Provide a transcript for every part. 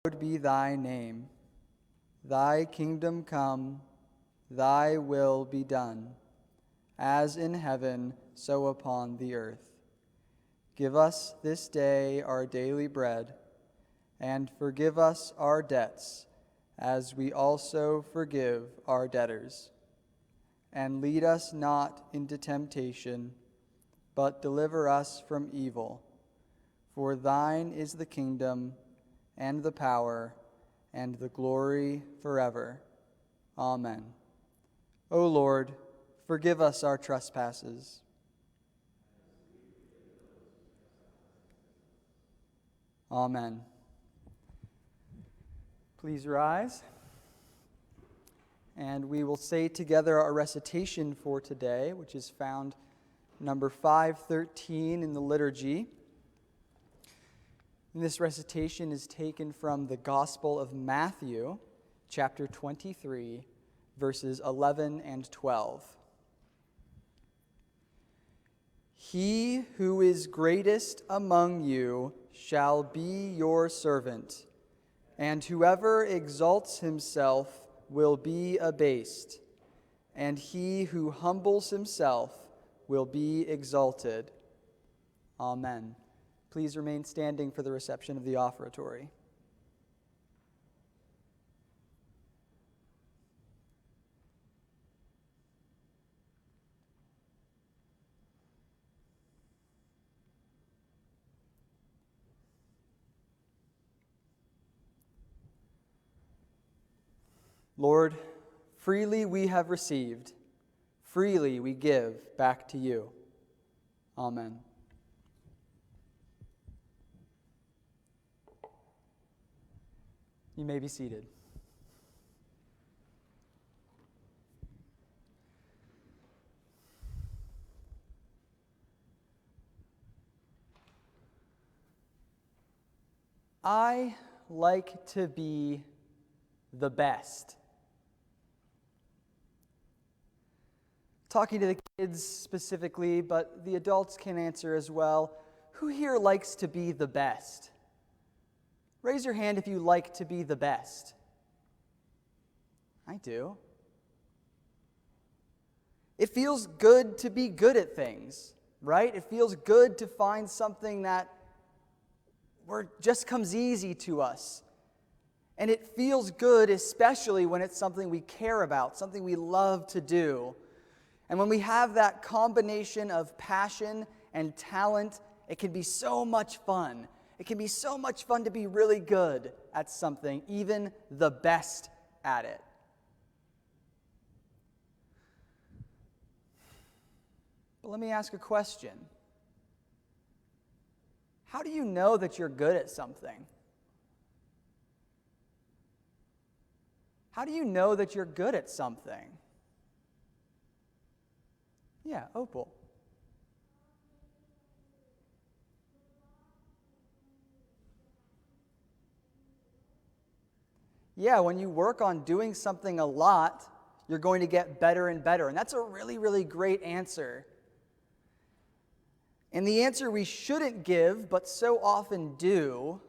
Hallowed be thy name. Thy kingdom come, thy will be done, as in heaven, so upon the earth. Give us this day our daily bread, and forgive us our debts, as we also forgive our debtors. And lead us not into temptation, but deliver us from evil. For thine is the kingdom, and the power, and the glory forever. Amen. O Lord, forgive us our trespasses. Amen. Please rise. And we will say together our recitation for today, which is found number 513 in the liturgy. And this recitation is taken from the Gospel of Matthew, chapter 23, verses 11 and 12. He who is greatest among you shall be your servant, and whoever exalts himself will be abased, and he who humbles himself will be exalted. Amen. Please remain standing for the reception of the offertory. Lord, freely we have received, freely we give back to you. Amen. You may be seated. I like to be the best. Talking to the kids specifically, but the adults can answer as well. Who here likes to be the best? Raise your hand if you like to be the best. I do. It feels good to be good at things, right? It feels good to find something that just comes easy to us. And it feels good, especially when it's something we care about, something we love to do. And when we have that combination of passion and talent, it can be so much fun. It can be so much fun to be really good at something, even the best at it. But let me ask a question. How do you know that you're good at something? How do you know that you're good at something? Yeah, Opal. Yeah, when you work on doing something a lot, you're going to get better and better. And that's a really, really great answer. And the answer we shouldn't give, but so often do,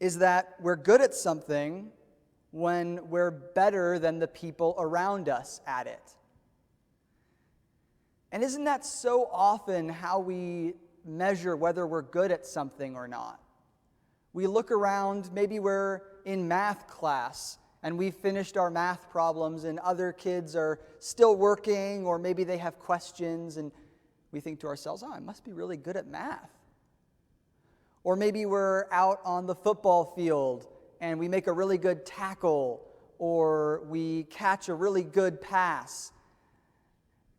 is that we're good at something when we're better than the people around us at it. And isn't that so often how we measure whether we're good at something or not? We look around, maybe we're in math class and we've finished our math problems and other kids are still working, or maybe they have questions and we think to ourselves, I must be really good at math. Or maybe we're out on the football field and we make a really good tackle, or we catch a really good pass,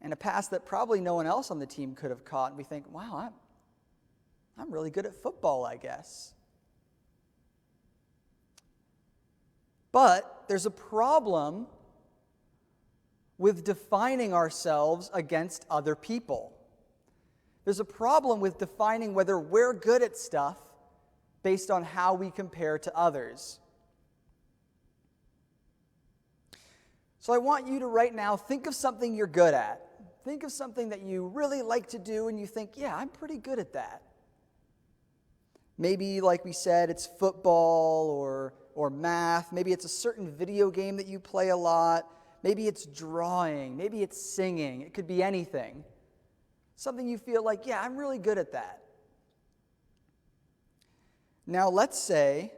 and a pass that probably no one else on the team could have caught, and we think, wow, I'm really good at football, I guess. But there's a problem with defining ourselves against other people. There's a problem with defining whether we're good at stuff based on how we compare to others. So I want you to right now think of something you're good at. Think of something that you really like to do and you think, yeah, I'm pretty good at that. Maybe, like we said, it's football or math. Maybe it's a certain video game that you play a lot. Maybe it's drawing. Maybe it's singing. It could be anything. Something you feel like, yeah, I'm really good at that. Now, let's say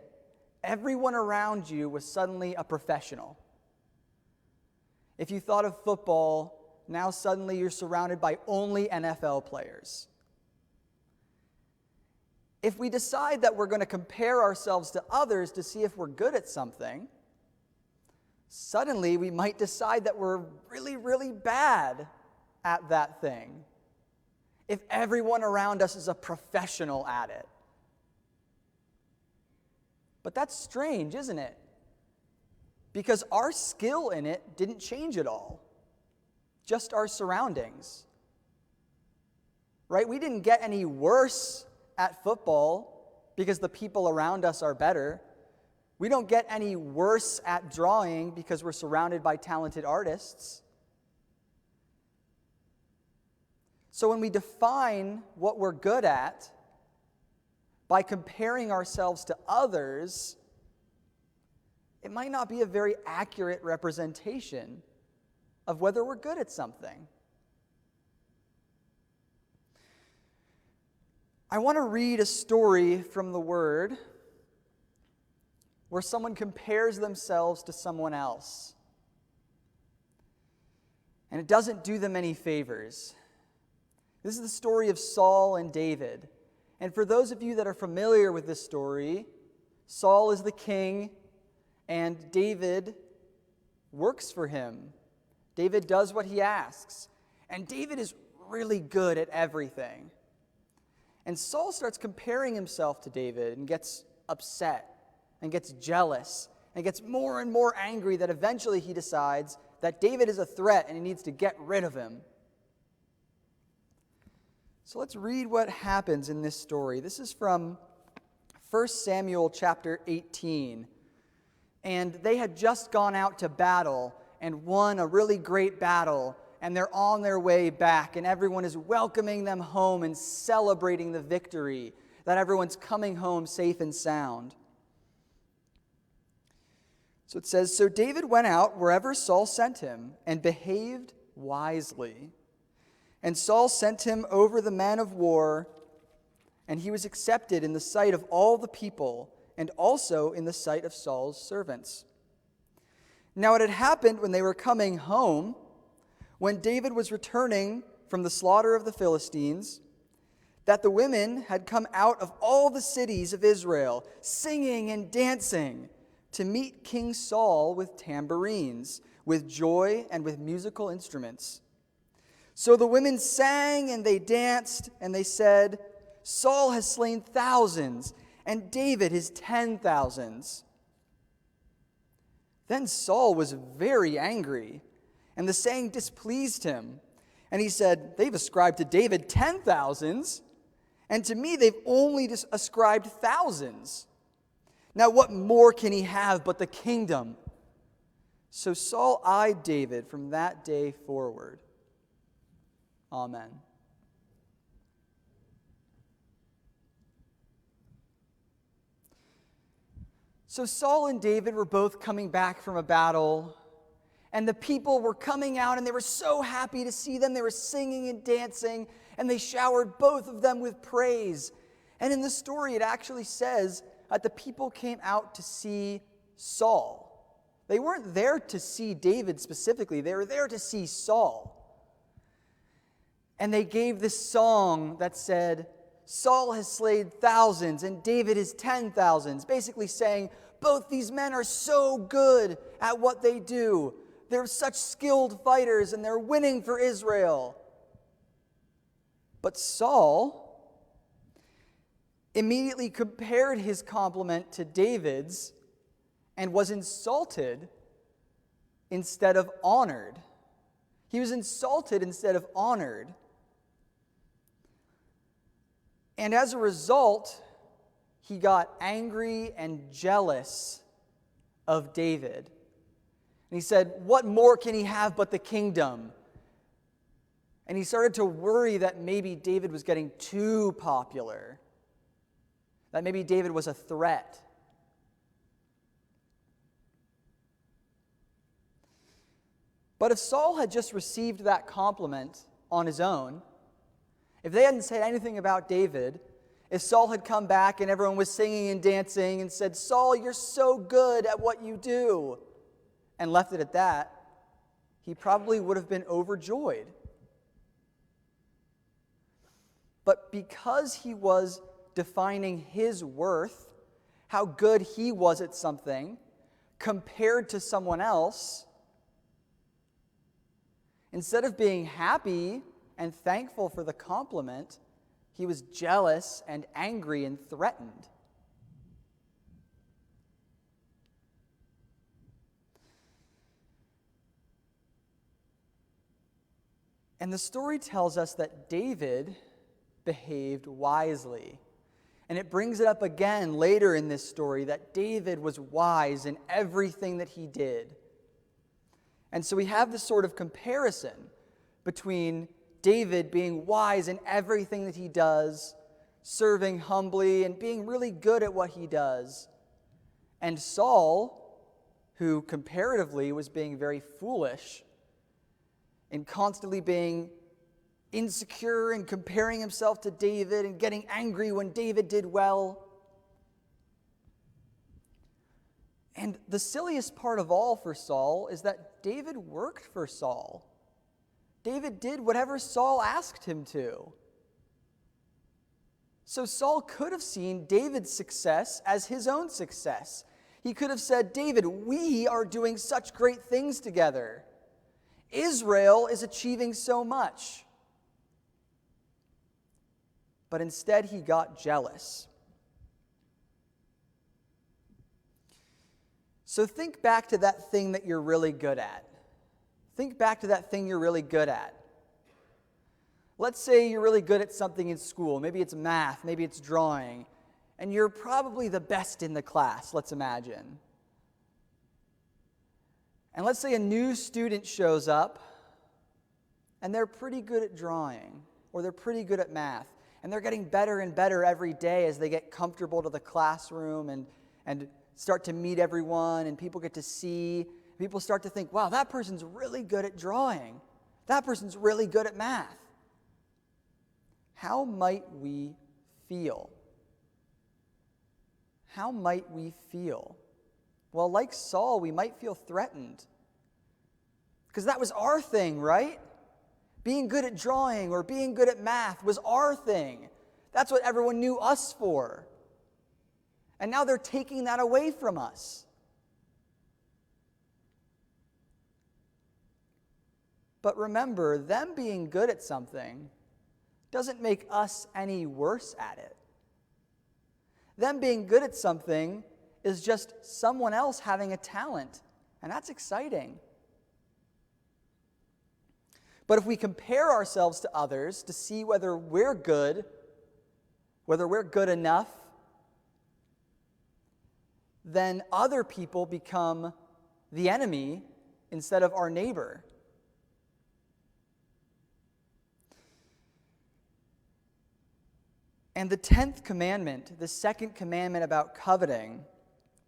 everyone around you was suddenly a professional. If you thought of football, now suddenly you're surrounded by only NFL players. If we decide that we're going to compare ourselves to others to see if we're good at something, suddenly we might decide that we're really, really bad at that thing. If everyone around us is a professional at it. But that's strange, isn't it? Because our skill in it didn't change at all. Just our surroundings. Right? We didn't get any worse at football because the people around us are better. We don't get any worse at drawing because we're surrounded by talented artists. So when we define what we're good at by comparing ourselves to others, it might not be a very accurate representation of whether we're good at something. I want to read a story from the Word where someone compares themselves to someone else. And it doesn't do them any favors. This is the story of Saul and David. And for those of you that are familiar with this story, Saul is the king, and David works for him. David does what he asks. And David is really good at everything. And Saul starts comparing himself to David and gets upset and gets jealous and gets more and more angry that eventually he decides that David is a threat and he needs to get rid of him. So let's read what happens in this story. This is from 1 Samuel chapter 18. And they had just gone out to battle and won a really great battle. And they're on their way back, and everyone is welcoming them home and celebrating the victory, that everyone's coming home safe and sound. So it says, "So David went out wherever Saul sent him and behaved wisely. And Saul sent him over the men of war, and he was accepted in the sight of all the people, and also in the sight of Saul's servants. Now it had happened when they were coming home, when David was returning from the slaughter of the Philistines, that the women had come out of all the cities of Israel, singing and dancing, to meet King Saul with tambourines, with joy and with musical instruments. So the women sang and they danced, and they said, 'Saul has slain thousands, and David his 10,000s.' Then Saul was very angry, and the saying displeased him. And he said, 'They've ascribed to David 10,000s, and to me they've only ascribed thousands. Now what more can he have but the kingdom?' So Saul eyed David from that day forward." Amen. So Saul and David were both coming back from a battle, and the people were coming out, and they were so happy to see them. They were singing and dancing, and they showered both of them with praise. And in the story, it actually says that the people came out to see Saul. They weren't there to see David specifically. They were there to see Saul. And they gave this song that said, "Saul has slain thousands, and David his 10,000s," basically saying, both these men are so good at what they do. They're such skilled fighters, and they're winning for Israel. But Saul immediately compared his compliment to David's and was insulted instead of honored. He was insulted instead of honored. And as a result, he got angry and jealous of David. And he said, "What more can he have but the kingdom?" And he started to worry that maybe David was getting too popular. that maybe David was a threat. But if Saul had just received that compliment on his own, if they hadn't said anything about David, if Saul had come back and everyone was singing and dancing and said, "Saul, you're so good at what you do," and left it at that, he probably would have been overjoyed. But because he was defining his worth, how good he was at something, compared to someone else, instead of being happy and thankful for the compliment, he was jealous and angry and threatened. And the story tells us that David behaved wisely. And it brings it up again later in this story that David was wise in everything that he did. And so we have this sort of comparison between David being wise in everything that he does, serving humbly and being really good at what he does, and Saul, who comparatively was being very foolish and constantly being insecure and comparing himself to David and getting angry when David did well. And the silliest part of all for Saul is that David worked for Saul. David did whatever Saul asked him to. So Saul could have seen David's success as his own success. He could have said, "David, we are doing such great things together. Israel is achieving so much." But instead, he got jealous. So think back to that thing that you're really good at. Think back to that thing you're really good at. Let's say you're really good at something in school. Maybe it's math, maybe it's drawing, and you're probably the best in the class, let's imagine. And let's say a new student shows up, and they're pretty good at drawing, or they're pretty good at math, and they're getting better and better every day as they get comfortable to the classroom and start to meet everyone, and people get to see. People start to think, wow, that person's really good at drawing. That person's really good at math. How might we feel? How might we feel? Well, like Saul, we might feel threatened. Because that was our thing, right? Being good at drawing or being good at math was our thing. That's what everyone knew us for. And now they're taking that away from us. But remember, them being good at something doesn't make us any worse at it. Them being good at something is just someone else having a talent, and that's exciting. But if we compare ourselves to others to see whether we're good enough, then other people become the enemy instead of our neighbor. And the 10th commandment, the second commandment about coveting,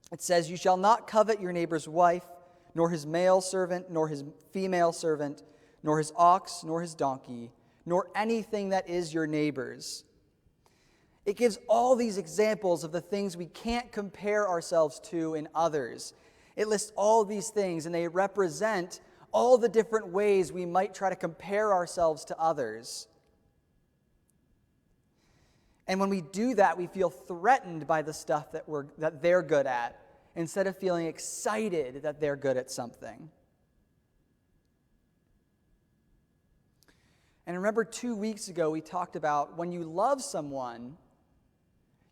it says, "You shall not covet your neighbor's wife, nor his male servant, nor his female servant, nor his ox, nor his donkey, nor anything that is your neighbor's." It gives all these examples of the things we can't compare ourselves to in others. It lists all these things, and they represent all the different ways we might try to compare ourselves to others. And when we do that, we feel threatened by the stuff that they're good at, instead of feeling excited that they're good at something. And remember 2 weeks ago, we talked about when you love someone,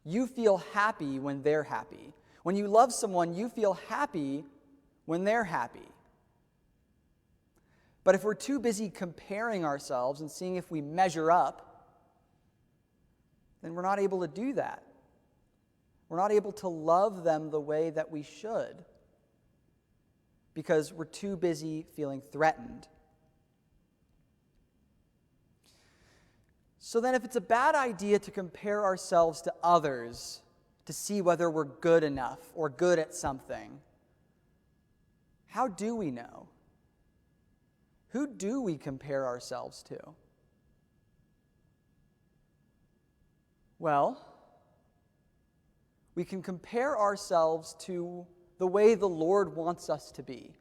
you feel happy when they're happy. When you love someone, you feel happy when they're happy. But if we're too busy comparing ourselves and seeing if we measure up, then we're not able to do that. We're not able to love them the way that we should because we're too busy feeling threatened. So then if it's a bad idea to compare ourselves to others to see whether we're good enough or good at something. How do we know? Who do we compare ourselves to? Well, we can compare ourselves to the way the Lord wants us to be.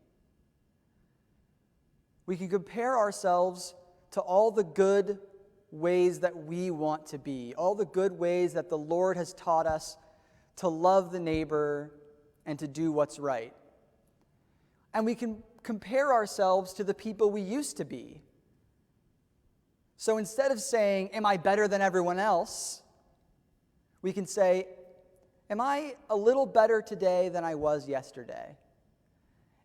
We can compare ourselves to all the good ways that we want to be, all the good ways that the Lord has taught us to love the neighbor and to do what's right. And we can compare ourselves to the people we used to be. So instead of saying, am I better than everyone else? We can say, am I a little better today than I was yesterday?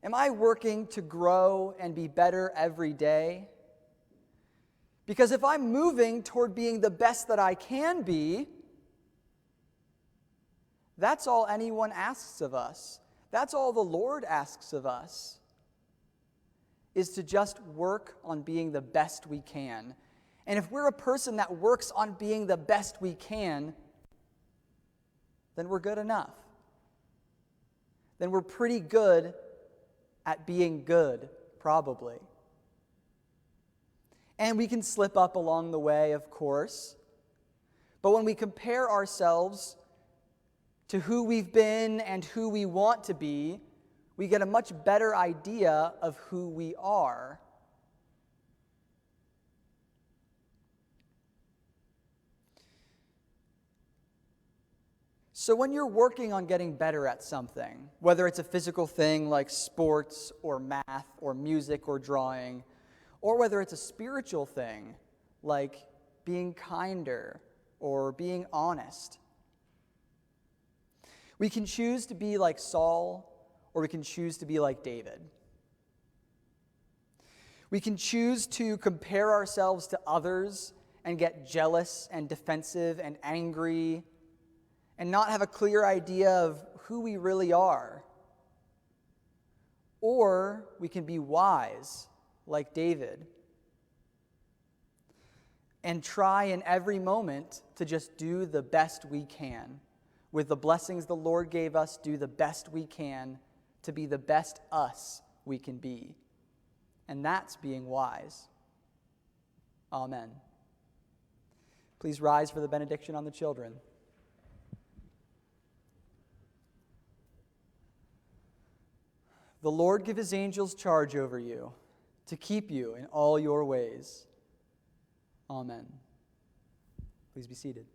Am I working to grow and be better every day? Because if I'm moving toward being the best that I can be, that's all anyone asks of us. That's all the Lord asks of us, is to just work on being the best we can. And if we're a person that works on being the best we can, then we're good enough. Then we're pretty good at being good, probably. And we can slip up along the way, of course. But when we compare ourselves to who we've been and who we want to be, we get a much better idea of who we are. So when you're working on getting better at something, whether it's a physical thing like sports or math or music or drawing, or whether it's a spiritual thing like being kinder or being honest, we can choose to be like Saul, or we can choose to be like David. We can choose to compare ourselves to others and get jealous and defensive and angry and not have a clear idea of who we really are. Or we can be wise like David and try in every moment to just do the best we can. With the blessings the Lord gave us, do the best we can to be the best us we can be. And that's being wise. Amen. Please rise for the benediction on the children. The Lord give his angels charge over you to keep you in all your ways. Amen. Please be seated.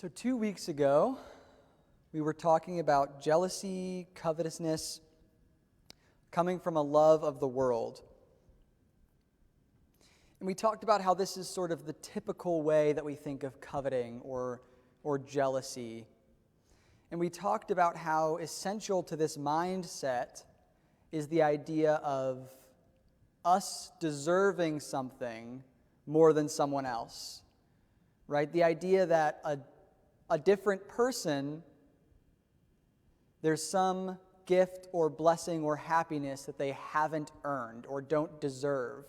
So 2 weeks ago, we were talking about jealousy, covetousness, coming from a love of the world. And we talked about how this is sort of the typical way that we think of coveting or jealousy. And we talked about how essential to this mindset is the idea of us deserving something more than someone else, right? The idea that a different person, there's some gift or blessing or happiness that they haven't earned or don't deserve.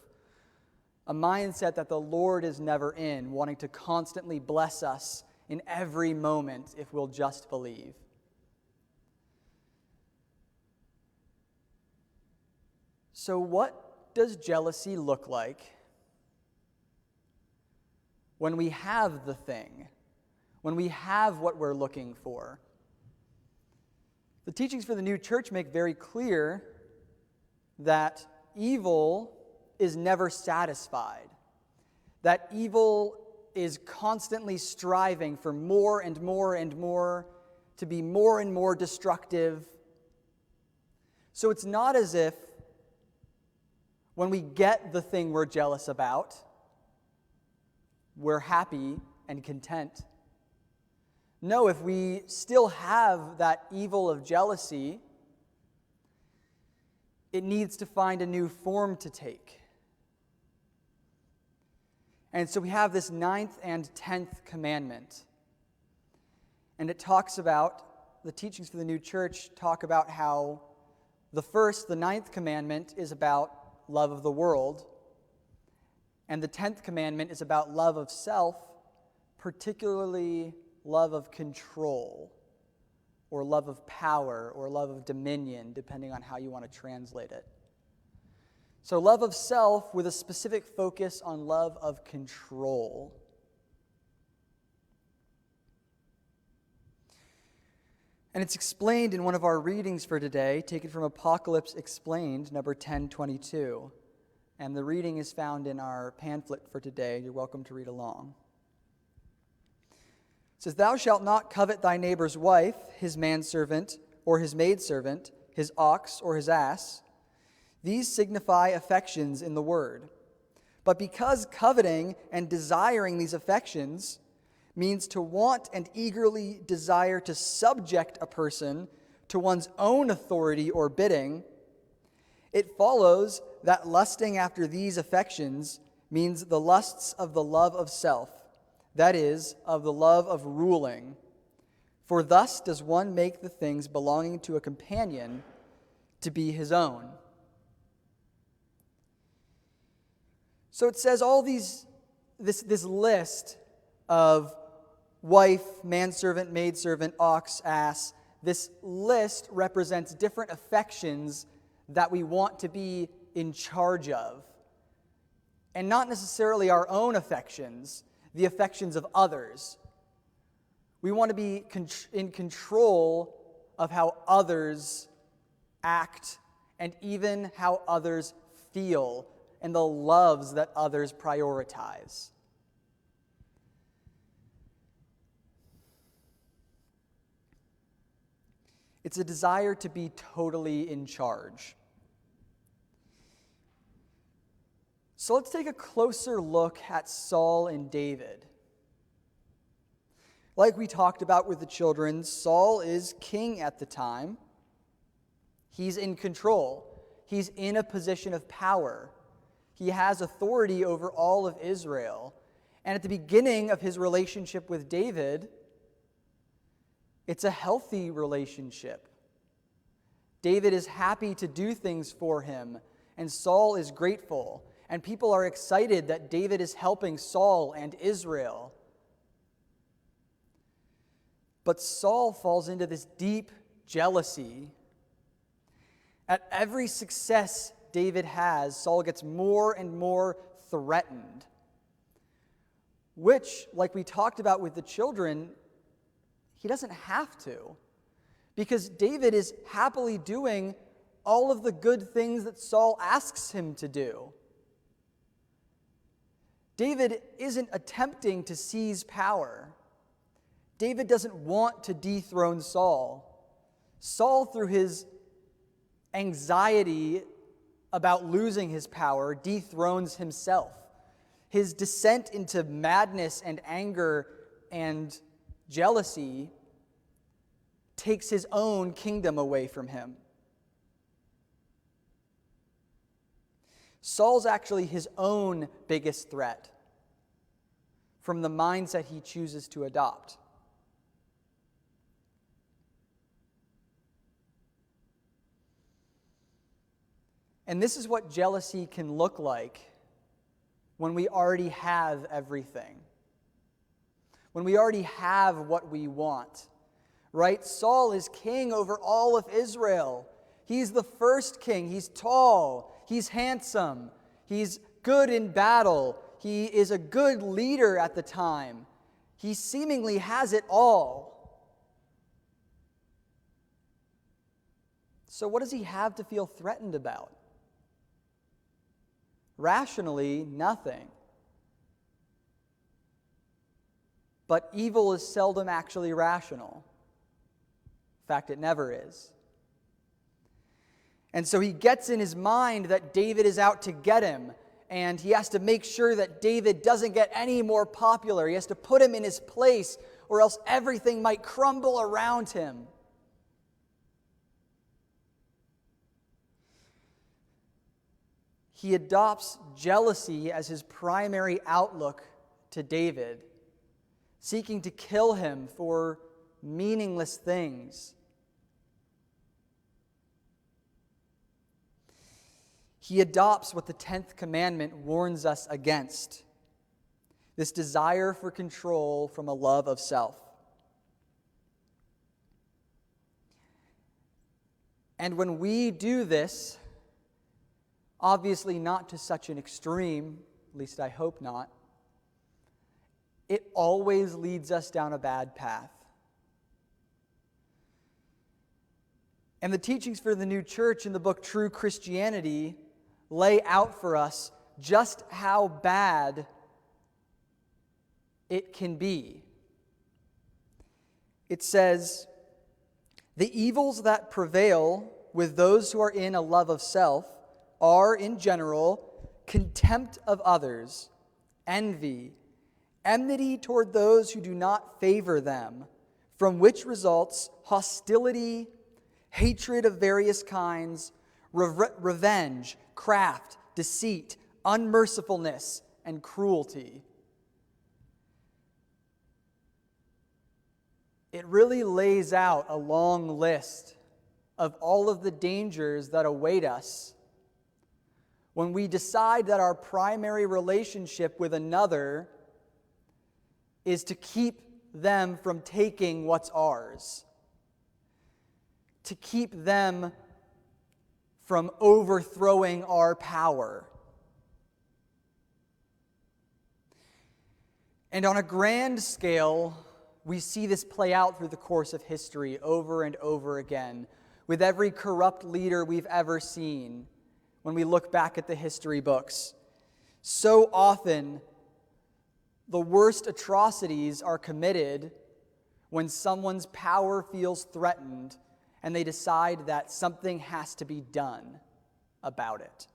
A mindset that the Lord is never in, wanting to constantly bless us in every moment if we'll just believe. So what does jealousy look like when we have the thing, when we have what we're looking for? The teachings for the new church make very clear that evil is never satisfied, that evil is constantly striving for more and more and more, to be more and more destructive. So it's not as if when we get the thing we're jealous about, we're happy and content. No, if we still have that evil of jealousy, it needs to find a new form to take. And so we have this 9th and 10th commandment. And it talks about, the teachings for the new church talk about how the 9th commandment is about love of the world, and the 10th commandment is about love of self, particularly love of control, or love of power, or love of dominion, depending on how you want to translate it. So love of self with a specific focus on love of control. And it's explained in one of our readings for today, taken from Apocalypse Explained, number 1022. And the reading is found in our pamphlet for today. You're welcome to read along. It says, "Thou shalt not covet thy neighbor's wife, his manservant, or his maidservant, his ox, or his ass. These signify affections in the word. But because coveting and desiring these affections means to want and eagerly desire to subject a person to one's own authority or bidding, it follows that lusting after these affections means the lusts of the love of self, that is, of the love of ruling. For thus does one make the things belonging to a companion to be his own." So it says all this list of wife, manservant, maidservant, ox, ass. This list represents different affections that we want to be in charge of. And not necessarily our own affections, the affections of others. We want to be in control of how others act and even how others feel and the loves that others prioritize. It's a desire to be totally in charge. So let's take a closer look at Saul and David. Like we talked about with the children, Saul is king at the time. He's in control. He's in a position of power. He has authority over all of Israel. And at the beginning of his relationship with David, it's a healthy relationship. David is happy to do things for him, and Saul is grateful. And people are excited that David is helping Saul and Israel. But Saul falls into this deep jealousy. At every success David has, Saul gets more and more threatened. Which, like we talked about with the children, he doesn't have to. Because David is happily doing all of the good things that Saul asks him to do. David isn't attempting to seize power. David doesn't want to dethrone Saul. Saul, through his anxiety about losing his power, dethrones himself. His descent into madness and anger and jealousy takes his own kingdom away from him. Saul's actually his own biggest threat from the mindset he chooses to adopt. And this is what jealousy can look like when we already have everything. When we already have what we want. Right? Saul is king over all of Israel. He's the first king. He's tall. He's handsome. He's good in battle. He is a good leader at the time. He seemingly has it all. So what does he have to feel threatened about? Rationally, nothing. But evil is seldom actually rational. In fact, it never is. And so he gets in his mind that David is out to get him, and he has to make sure that David doesn't get any more popular. He has to put him in his place, or else everything might crumble around him. He adopts jealousy as his primary outlook to David, seeking to kill him for meaningless things. He adopts what the 10th commandment warns us against, this desire for control from a love of self. And when we do this, obviously not to such an extreme, at least I hope not, it always leads us down a bad path. And the teachings for the new church in the book True Christianity lay out for us just how bad it can be. It says, "The evils that prevail with those who are in a love of self are, in general, contempt of others, envy, enmity toward those who do not favor them, from which results hostility, hatred of various kinds, revenge, craft, deceit, unmercifulness, and cruelty." It really lays out a long list of all of the dangers that await us when we decide that our primary relationship with another is to keep them from taking what's ours, to keep them from overthrowing our power. And on a grand scale, we see this play out through the course of history over and over again, with every corrupt leader we've ever seen when we look back at the history books. So often, the worst atrocities are committed when someone's power feels threatened and they decide that something has to be done about it.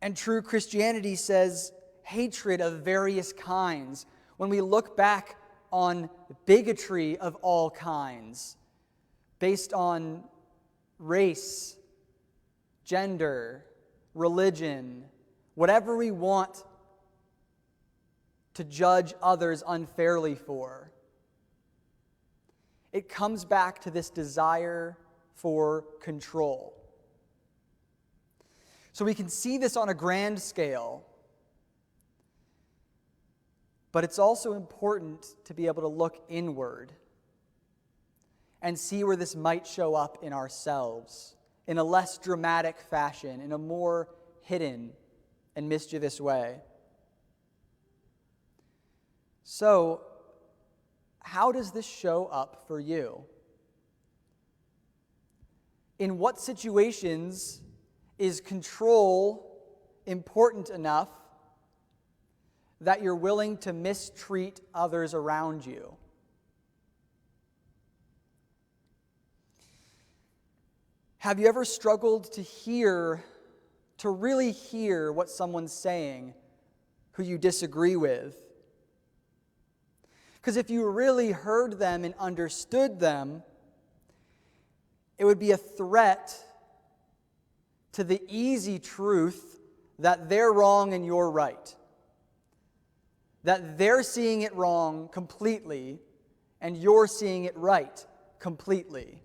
And true Christianity says hatred of various kinds. When we look back on bigotry of all kinds, based on race, gender, religion, whatever we want to judge others unfairly for, it comes back to this desire for control. So we can see this on a grand scale, but it's also important to be able to look inward and see where this might show up in ourselves in a less dramatic fashion, in a more hidden and mischievous way. So, how does this show up for you? In what situations is control important enough that you're willing to mistreat others around you? Have you ever struggled to really hear what someone's saying who you disagree with? Because if you really heard them and understood them, it would be a threat to the easy truth that they're wrong and you're right. That they're seeing it wrong completely and you're seeing it right completely.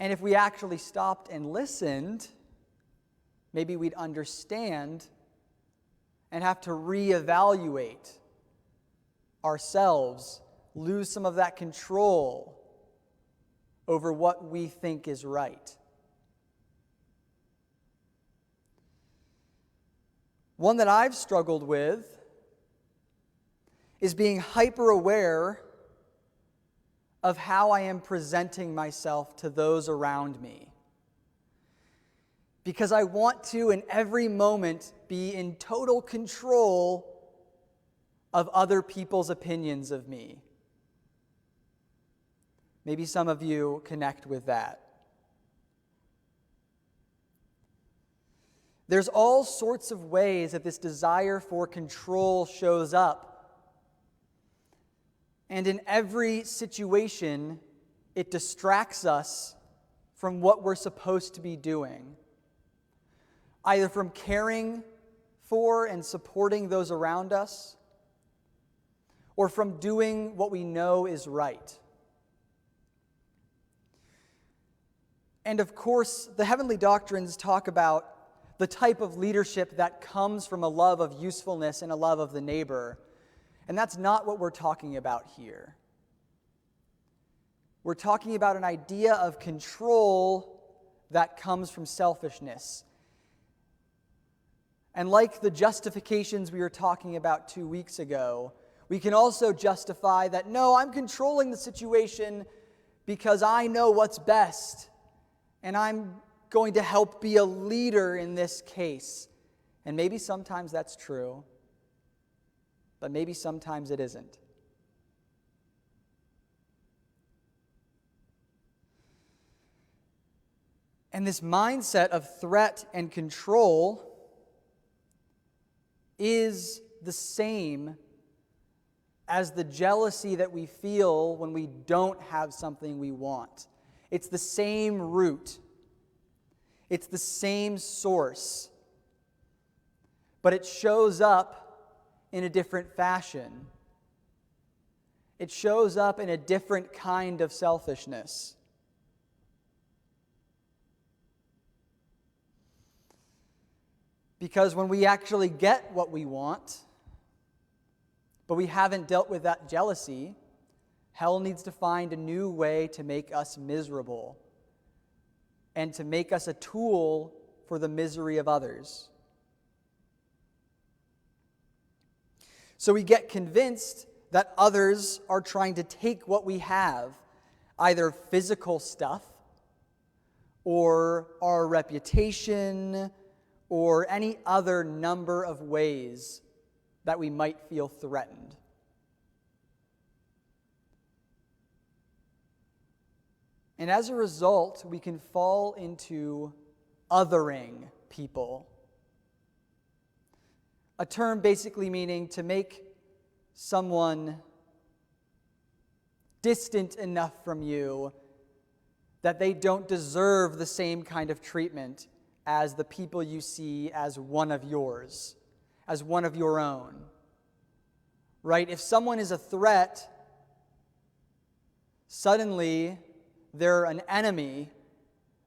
And if we actually stopped and listened, maybe we'd understand and have to reevaluate ourselves, lose some of that control over what we think is right. One that I've struggled with is being hyper-aware of how I am presenting myself to those around me. Because I want to, in every moment, be in total control of other people's opinions of me. Maybe some of you connect with that. There's all sorts of ways that this desire for control shows up. And in every situation, it distracts us from what we're supposed to be doing. Either from caring for and supporting those around us, or from doing what we know is right. And of course, the heavenly doctrines talk about the type of leadership that comes from a love of usefulness and a love of the neighbor. And that's not what we're talking about here. We're talking about an idea of control that comes from selfishness. And like the justifications we were talking about 2 weeks ago, we can also justify that, no, I'm controlling the situation because I know what's best, and I'm going to help be a leader in this case. And maybe sometimes that's true, but maybe sometimes it isn't. And this mindset of threat and control is the same as the jealousy that we feel when we don't have something we want. It's the same root. It's the same source. But it shows up in a different fashion. It shows up in a different kind of selfishness. Because when we actually get what we want, but we haven't dealt with that jealousy, hell needs to find a new way to make us miserable and to make us a tool for the misery of others. So we get convinced that others are trying to take what we have, either physical stuff or our reputation or any other number of ways that we might feel threatened. And as a result, we can fall into othering people. A term basically meaning to make someone distant enough from you that they don't deserve the same kind of treatment as the people you see as one of yours, as one of your own. Right? If someone is a threat, suddenly they're an enemy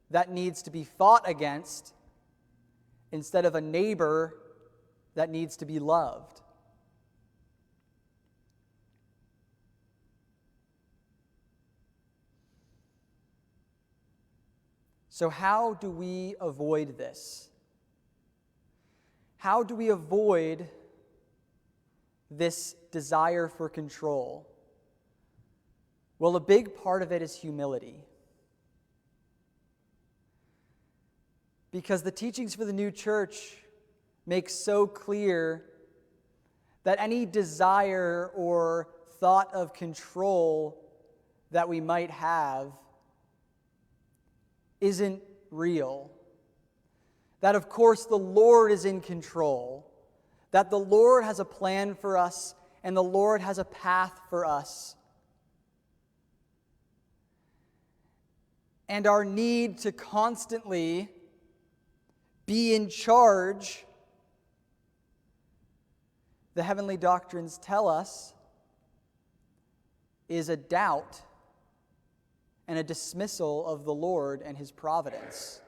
that needs to be fought against instead of a neighbor that needs to be loved. So how do we avoid this? How do we avoid this desire for control? Well, a big part of it is humility. Because the teachings for the new church makes so clear that any desire or thought of control that we might have isn't real. That, of course, the Lord is in control. That the Lord has a plan for us and the Lord has a path for us. And our need to constantly be in charge, the heavenly doctrines tell us, is a doubt and a dismissal of the Lord and his providence.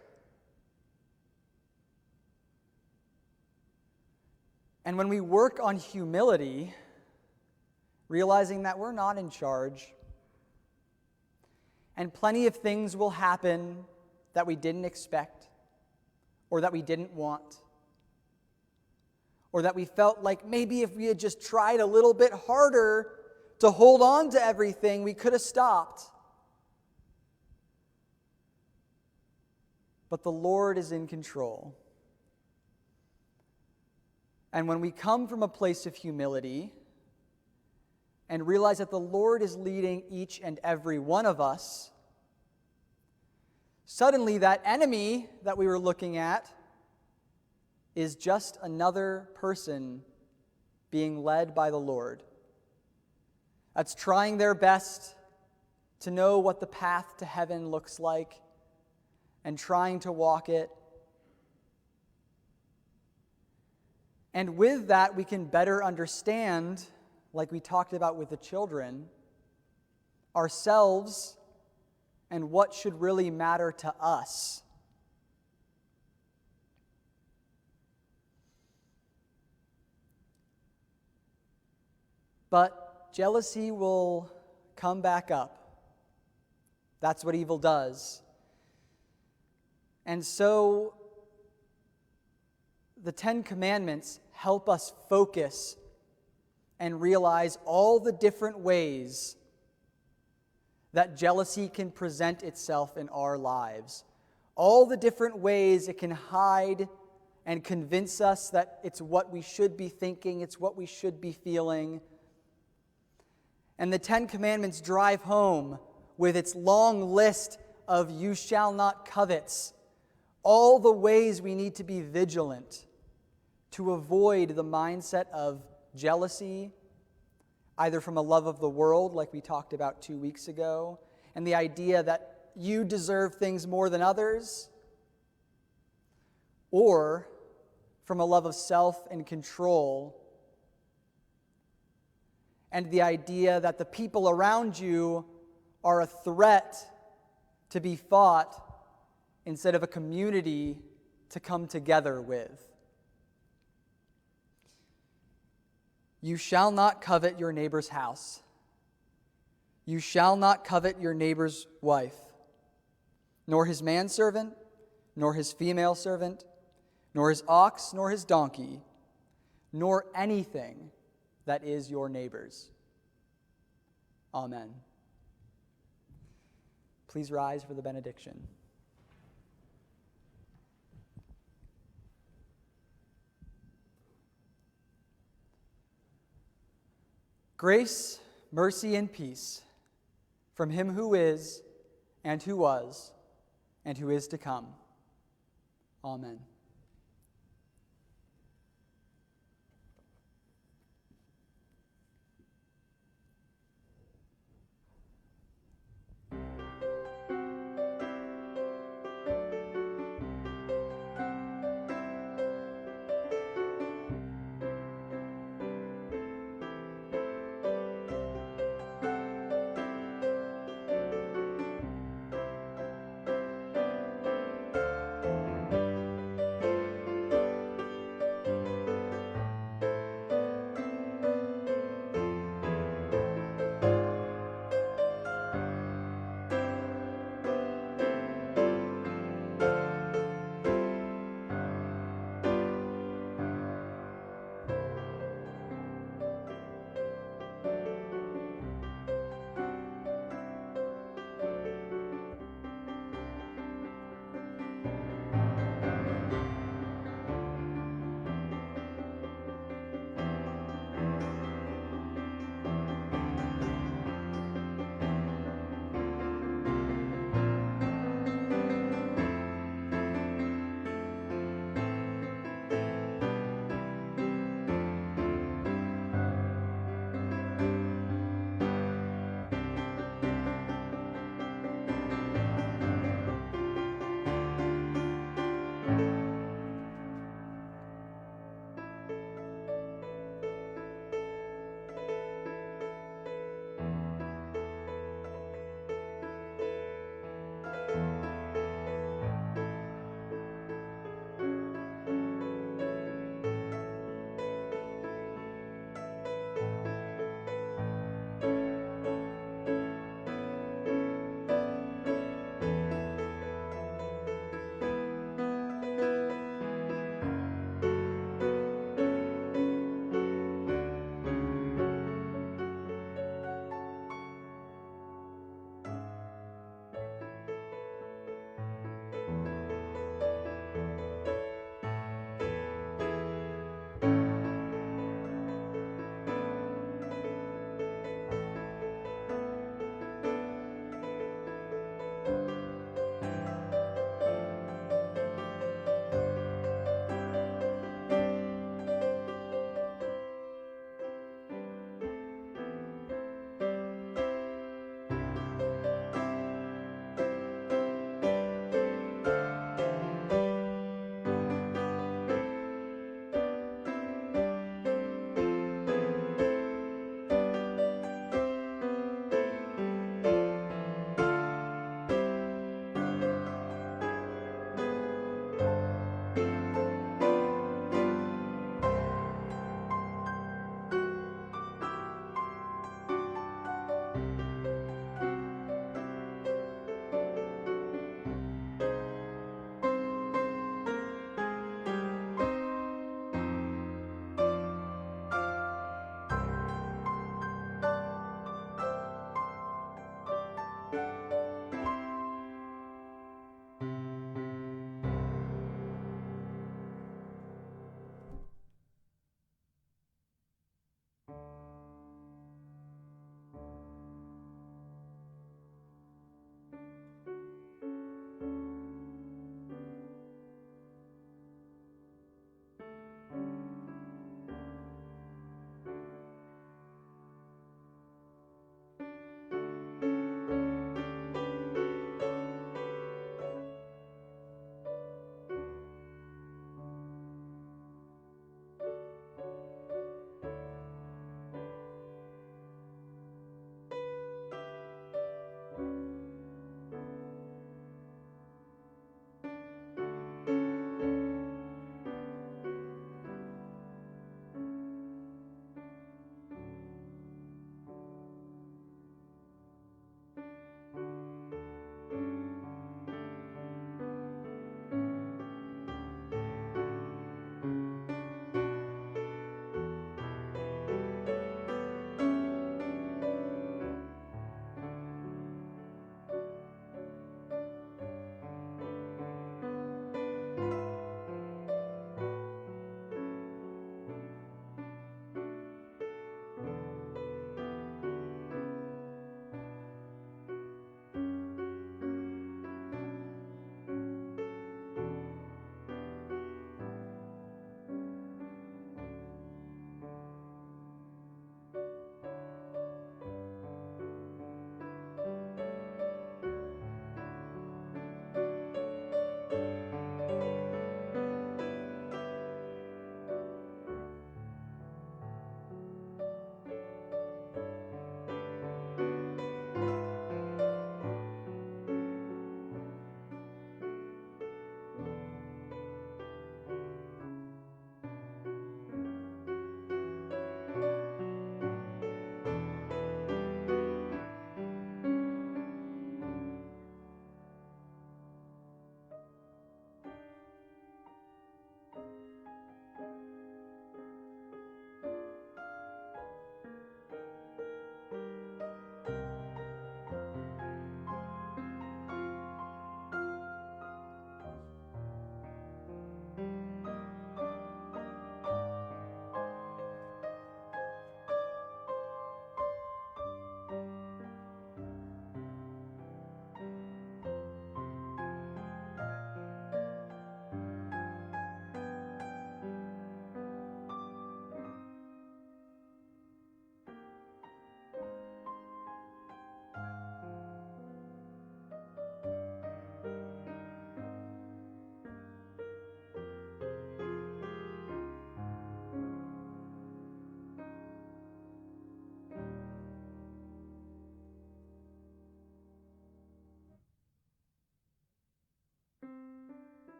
And when we work on humility, realizing that we're not in charge, and plenty of things will happen that we didn't expect, or that we didn't want, or that we felt like maybe if we had just tried a little bit harder to hold on to everything, we could have stopped. But the Lord is in control. And when we come from a place of humility and realize that the Lord is leading each and every one of us, suddenly that enemy that we were looking at is just another person being led by the Lord, that's trying their best to know what the path to heaven looks like and trying to walk it. And with that, we can better understand, like we talked about with the children, ourselves and what should really matter to us. But jealousy will come back up. That's what evil does. And so the Ten Commandments help us focus and realize all the different ways that jealousy can present itself in our lives. All the different ways it can hide and convince us that it's what we should be thinking, it's what we should be feeling. And the Ten Commandments drive home with its long list of "you shall not covet," all the ways we need to be vigilant to avoid the mindset of jealousy, either from a love of the world, like we talked about 2 weeks ago, and the idea that you deserve things more than others, or from a love of self and control, and the idea that the people around you are a threat to be fought instead of a community to come together with. You shall not covet your neighbor's house. You shall not covet your neighbor's wife, nor his manservant, nor his female servant, nor his ox, nor his donkey, nor anything that is your neighbor's. Amen. Please rise for the benediction. Grace, mercy, and peace from him who is, and who was, and who is to come. Amen.